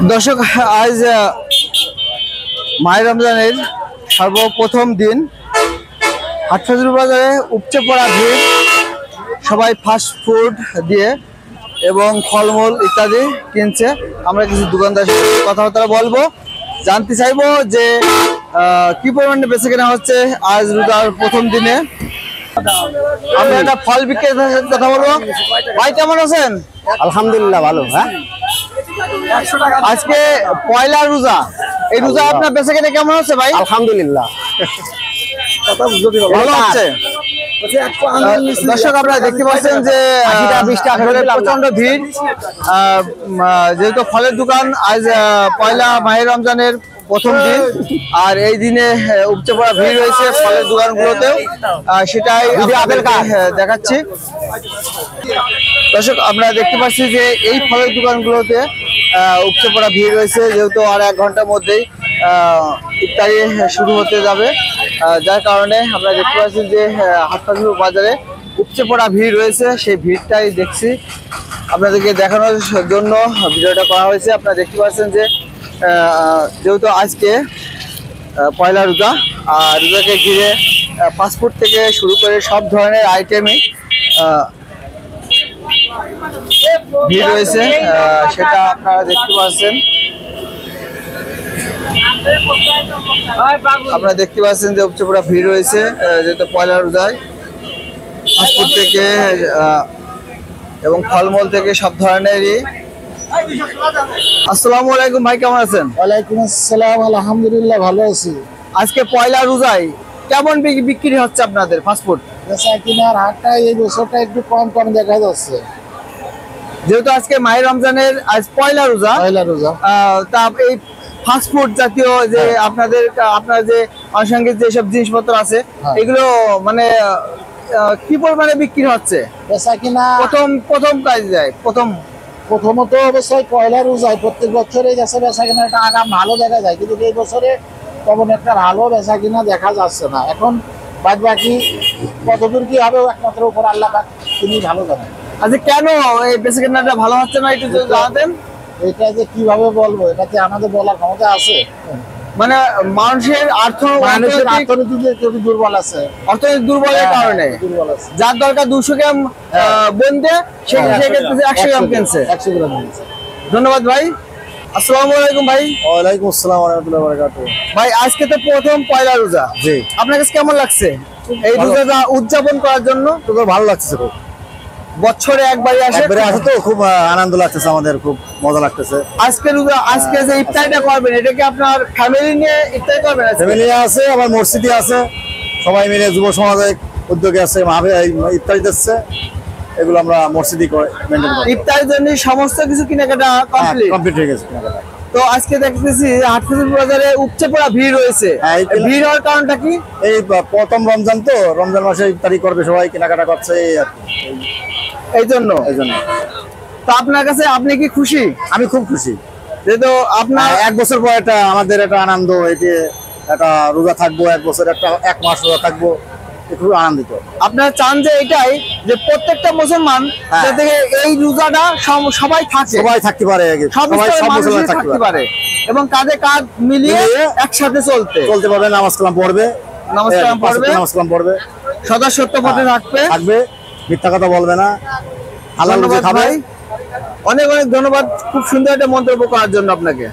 দর্শক, আজ মাহে রমজানের সর্বপ্রথম দিন হাটফাজুল বাজারে উপচে পড়া ভিড়। সবাই ফাস্ট ফুড দিয়ে এবং ফলমূল ইত্যাদি কিনছে। আমরা কিছু দোকানদার সাথে কথাবার্তা বলবো, জানতে চাইবো যে কি পরিমাণে বেচে কেনা হচ্ছে আজ রোজার প্রথম দিনে। আমরা একটা ফল বিক্রেতার সাথে কথা বলবো। ভাই, কেমন আছেন? আলহামদুলিল্লাহ, ভালো। হ্যাঁ, আজকে পয়লা রোজা, এই রোজা আপনার বেচে কেনা কেমন হচ্ছে ভাই? আলহামদুলিল্লাহ, ভালো হচ্ছে। দর্শক, আপনারা দেখতে পাচ্ছেন যে প্রচন্ড ভিড়, যেহেতু ফলের দোকান আজ পয়লা মাহে রমজানের প্রথম দিন, আর এই দিনে উপচে পড়া ভিড় রয়েছে ফলের দোকানগুলোতেও, সেটাই দেখাচ্ছি। দর্শক, আমরা দেখতে পাচ্ছি যে এই ফলের দোকানগুলোতে উপচে পড়া ভিড় রয়েছে, যেহেতু আর 1 ঘন্টার মধ্যেই ইফতারি শুরু হতে যাবে, যার কারণে আমরা দেখতে পাচ্ছি যে হাটফাজুল বাজারে উপচে পড়া ভিড় রয়েছে। সেই ভিড়টাই দেখছি, আপনাদেরকে দেখানোর জন্য ভিডিওটা করা হয়েছে। আপনারা দেখতে পাচ্ছেন যে যেহেতু আজকে পয়লা রোজা, আর রোজাকে ঘিরে ফাস্টফুড থেকে শুরু করে সব ধরনের আইটেমই ভিড় রয়েছে, সেটা আপনারা দেখতে পাচ্ছেন। আপনারা দেখতে পাচ্ছেন যে উপচে পড়া ভিড় রয়েছে, যেহেতু পয়লা রোজায় ফাস্টফুড থেকে এবং ফলমূল থেকে সব ধরনেরই। আসসালামু আলাইকুম ভাই, কেমন আছেন? ওয়ালাইকুম আসসালাম, আলহামদুলিল্লাহ, ভালো আছি। আজকে পয়লা রোজায় কেমন বিক্রি হচ্ছে আপনাদের ফাস্টফুড? বেচা কিনার হাটটা এই বছরটা একটু কম কম দেখা যাচ্ছে, যেহেতু আজকে মাহে রমজানের আজ পয়লা রোজা, তা এই ফাস্টফুড জাতীয় যে আপনার যে আনুষঙ্গিক যেসব জিনিসপত্র আছে, এগুলো মানে কি পরিমাণে বিক্রি হচ্ছে? বেচা কিনা প্রথম কাজ যায় প্রথমত অবশ্যই পয়লা রোজায় প্রত্যেক বছরই গেছে বেচা কিনা একটা আগাম ভালো দেখা যায়, কিন্তু এই বছরে তেমন একটা ভালো বেচা কিনা দেখা যাচ্ছে না। এখন বাদ বাকি কতদূর কি হবে একমাত্র উপর আল্লাহ পাক তিনি ভালো জানেন। আচ্ছা, কেন এই বেচা কিনাটা ভালো হচ্ছে না একটু জানাতেন? এটা যে কিভাবে বলবো, এটাতে আমাদের বলার ক্ষমতা আছে? মানে মানুষের অর্থনীতি দুর্বল আছে, অর্থনৈতিক দুর্বলের কারণে যার দরকার 200 গ্রাম বনতে, সেক্ষেত্রে 100 গ্রাম কিনছে। ধন্যবাদ ভাই। আসসালামু আলাইকুম ভাই। ওয়ালাইকুম আসসালাম ওয়া রাহমাতুল্লাহি ওয়া বারাকাতুহু। ভাই, আজকে তো প্রথম পয়লা রোজা, জি, আপনার কাছে কেমন লাগছে এই রোজাটা উদযাপন করার জন্য? তো ভালো লাগছে, খুব বছরে একবারই আসে তো খুব আনন্দ লাগতেছে, আমাদের খুব মজা লাগতেছে। আজকে রোজা, আজকে যে ইফতারিটা করবেন, এটা কি আপনার ফ্যামিলি নিয়ে ইফতারি করবেন? ফ্যামিলি আছে, আমার মসজিদে আছে, সবাই মিলে যুব সমাজের উদ্যোগে আছে, ইফতারি দিচ্ছে, এগুলো আমরা মসজিদে করে মেইনটেইন করি। ইফতারের জন্য সমস্ত কিছু কেনাকাটা কমপ্লিট হয়ে গেছে। তো আজকে দেখতেছি হাটফাজুল বাজারে উপচে পড়া ভিড় রয়েছে, ভিড় হওয়ার কারণটা কি? এই প্রথম রমজান, তো রমজান মাসে ইফতারি করবে সবাই, কেনাকাটা করছে, এই জন্য। তো আপনার কাছে আপনি কি খুশি? আমি খুব খুশি, যেহেতু আপনার 1 বছর পর আমাদের একটা আনন্দ, এটি একটা রোজা থাকবো, 1 বছর 1 মাস রোজা থাকবো, খুব আনন্দিত। আপনারা চান যে এটাই, যে প্রত্যেকটা মুসলমান যাতে এই রোজাটা সবাই থাকতে পারে, সবাই থাকতে পারে এবং কাঁধে কাঁধ মিলিয়ে একসাথে চলতে পারবে, নামাজ কালাম পড়বে, সদা সত্য পথে থাকবে, মিথ্যা কথা বলবে না, হালাল রুজি খাবে। অনেক অনেক ধন্যবাদ খুব সুন্দর একটা মন্তব্য করার জন্য আপনাকে।